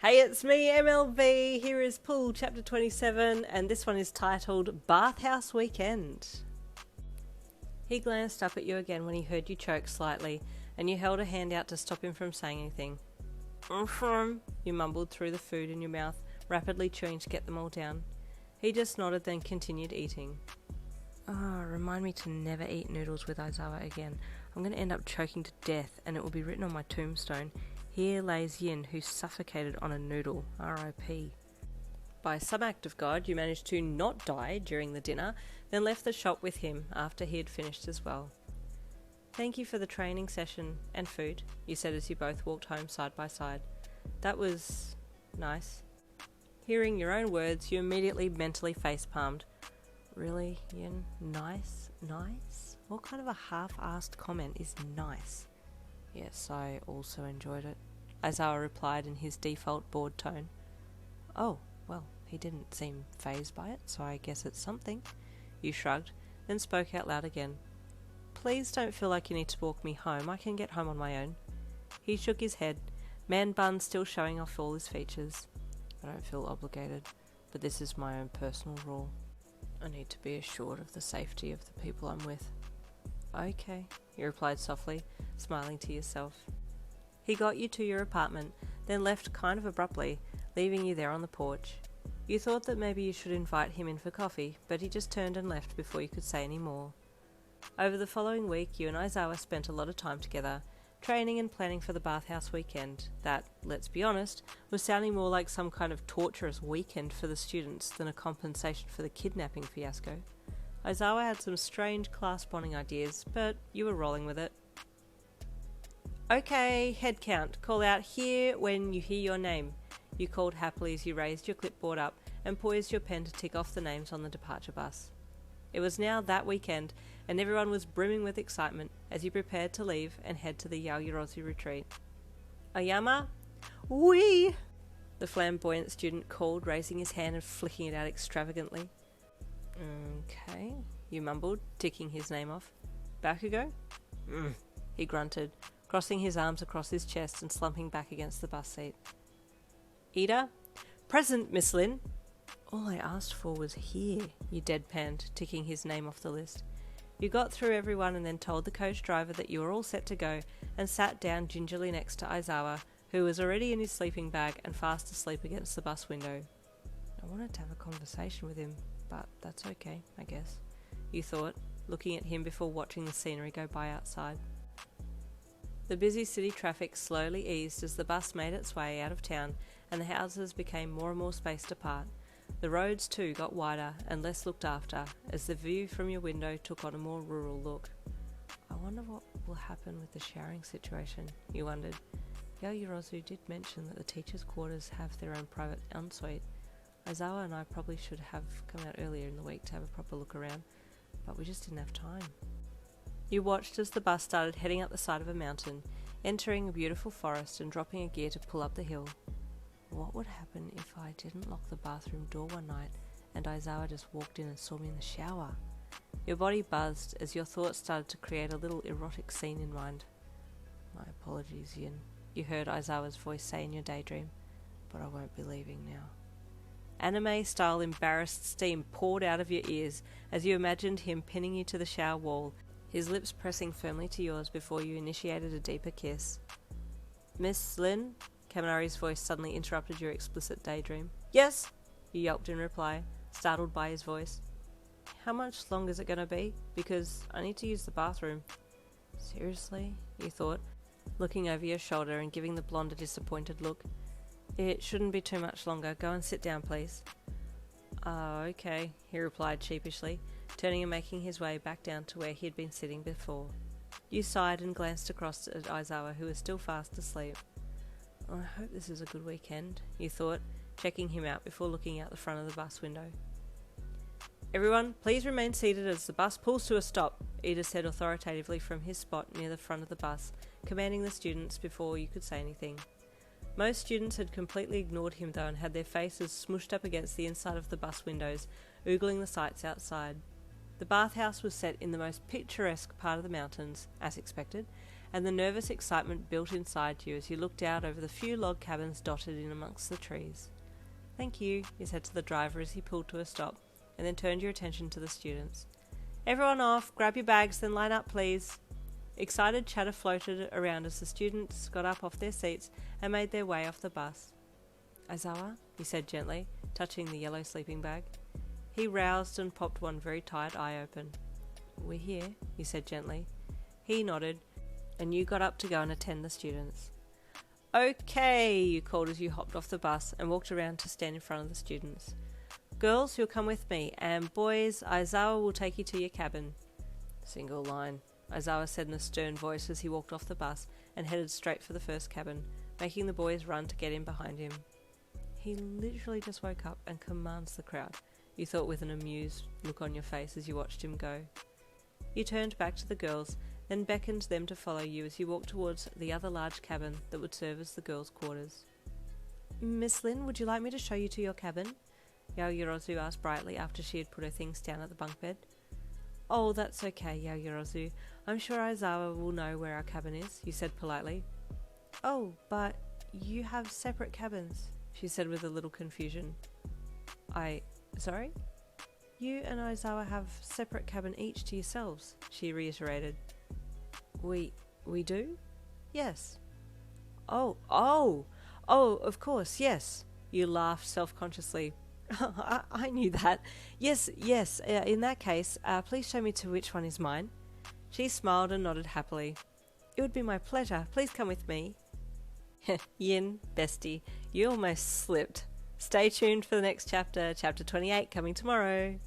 Hey, it's me, MLV. Here is Pool Chapter 27, and this one is titled Bathhouse Weekend. He glanced up at you again when he heard you choke slightly, and you held a hand out to stop him from saying anything. You mumbled through the food in your mouth, rapidly chewing to get them all down. He just nodded, then continued eating. Remind me to never eat noodles with Aizawa again. I'm going to end up choking to death, and it will be written on my tombstone. Here lays Yin, who suffocated on a noodle. R.I.P. By some act of God, you managed to not die during the dinner, then left the shop with him after he had finished as well. Thank you for the training session and food, you said as you both walked home side by side. That was nice. Hearing your own words, you immediately mentally face-palmed. Really, Yin? Nice? Nice? What kind of a half-assed comment is nice? Yes, I also enjoyed it, Aizawa replied in his default bored tone. Oh, well, he didn't seem fazed by it, so I guess it's something. You shrugged, then spoke out loud again. Please don't feel like you need to walk me home. I can get home on my own. He shook his head, man bun still showing off all his features. I don't feel obligated, but this is my own personal rule. I need to be assured of the safety of the people I'm with. Okay, you replied softly, smiling to yourself. He got you to your apartment, then left kind of abruptly, leaving you there on the porch. You thought that maybe you should invite him in for coffee, but he just turned and left before you could say any more. Over the following week, you and Aizawa spent a lot of time together, training and planning for the bathhouse weekend that, let's be honest, was sounding more like some kind of torturous weekend for the students than a compensation for the kidnapping fiasco. Aizawa had some strange class bonding ideas, but you were rolling with it. Okay, head count. Call out here when you hear your name. You called happily as you raised your clipboard up and poised your pen to tick off the names on the departure bus. It was now that weekend, and everyone was brimming with excitement as you prepared to leave and head to the Yaoyorozu retreat. Oyama? Oui! The flamboyant student called, raising his hand and flicking it out extravagantly. Okay, you mumbled, ticking his name off. Bakugo? He grunted, crossing his arms across his chest and slumping back against the bus seat. Ida? Present, Miss Lin. All I asked for was here, you deadpanned, ticking his name off the list. You got through everyone and then told the coach driver that you were all set to go and sat down gingerly next to Aizawa, who was already in his sleeping bag and fast asleep against the bus window. I wanted to have a conversation with him, but that's okay, I guess, you thought, looking at him before watching the scenery go by outside. The busy city traffic slowly eased as the bus made its way out of town and the houses became more and more spaced apart. The roads too got wider and less looked after as the view from your window took on a more rural look. I wonder what will happen with the showering situation, you wondered. Yaoyorozu did mention that the teachers' quarters have their own private ensuite. Aizawa and I probably should have come out earlier in the week to have a proper look around, but we just didn't have time. You watched as the bus started heading up the side of a mountain, entering a beautiful forest and dropping a gear to pull up the hill. What would happen if I didn't lock the bathroom door one night and Aizawa just walked in and saw me in the shower? Your body buzzed as your thoughts started to create a little erotic scene in mind. My apologies, Yin, you heard Aizawa's voice say in your daydream, but I won't be leaving now. Anime-style embarrassed steam poured out of your ears as you imagined him pinning you to the shower wall, his lips pressing firmly to yours before you initiated a deeper kiss. Miss Lin? Kaminari's voice suddenly interrupted your explicit daydream. Yes, you yelped in reply, startled by his voice. How much longer is it going to be? Because I need to use the bathroom. Seriously? You thought, looking over your shoulder and giving the blonde a disappointed look. It shouldn't be too much longer. Go and sit down, please. Okay, he replied sheepishly, turning and making his way back down to where he had been sitting before. You sighed and glanced across at Aizawa, who was still fast asleep. I hope this is a good weekend, you thought, checking him out before looking out the front of the bus window. Everyone, please remain seated as the bus pulls to a stop, Ida said authoritatively from his spot near the front of the bus, commanding the students before you could say anything. Most students had completely ignored him though and had their faces smooshed up against the inside of the bus windows, oogling the sights outside. The bathhouse was set in the most picturesque part of the mountains, as expected, and the nervous excitement built inside you as you looked out over the few log cabins dotted in amongst the trees. "Thank you," you said to the driver as he pulled to a stop, and then turned your attention to the students. "Everyone off, grab your bags, then line up please." Excited chatter floated around as the students got up off their seats and made their way off the bus. "Aizawa," he said gently, touching the yellow sleeping bag. He roused and popped one very tired eye open. "We're here," you said gently. He nodded, and you got up to go and attend the students. "Okay," you called as you hopped off the bus and walked around to stand in front of the students. "Girls, you'll come with me, and boys, Aizawa will take you to your cabin." "Single line," Aizawa said in a stern voice as he walked off the bus and headed straight for the first cabin, making the boys run to get in behind him. He literally just woke up and commands the crowd, you thought with an amused look on your face as you watched him go. You turned back to the girls, then beckoned them to follow you as you walked towards the other large cabin that would serve as the girls' quarters. "Miss Lin, would you like me to show you to your cabin?" Yaoyorozu asked brightly after she had put her things down at the bunk bed. "Oh, that's okay, Yaoyorozu. I'm sure Aizawa will know where our cabin is," you said politely. "Oh, but you have separate cabins," she said with a little confusion. Sorry? "You and Aizawa have separate cabin each to yourselves," she reiterated. We do? "Yes." Oh, of course, yes." You laughed self-consciously. I knew that. Yes, in that case, please show me to which one is mine." She smiled and nodded happily. "It would be my pleasure. Please come with me." Yin, bestie, you almost slipped. Stay tuned for the next chapter, chapter 28, coming tomorrow.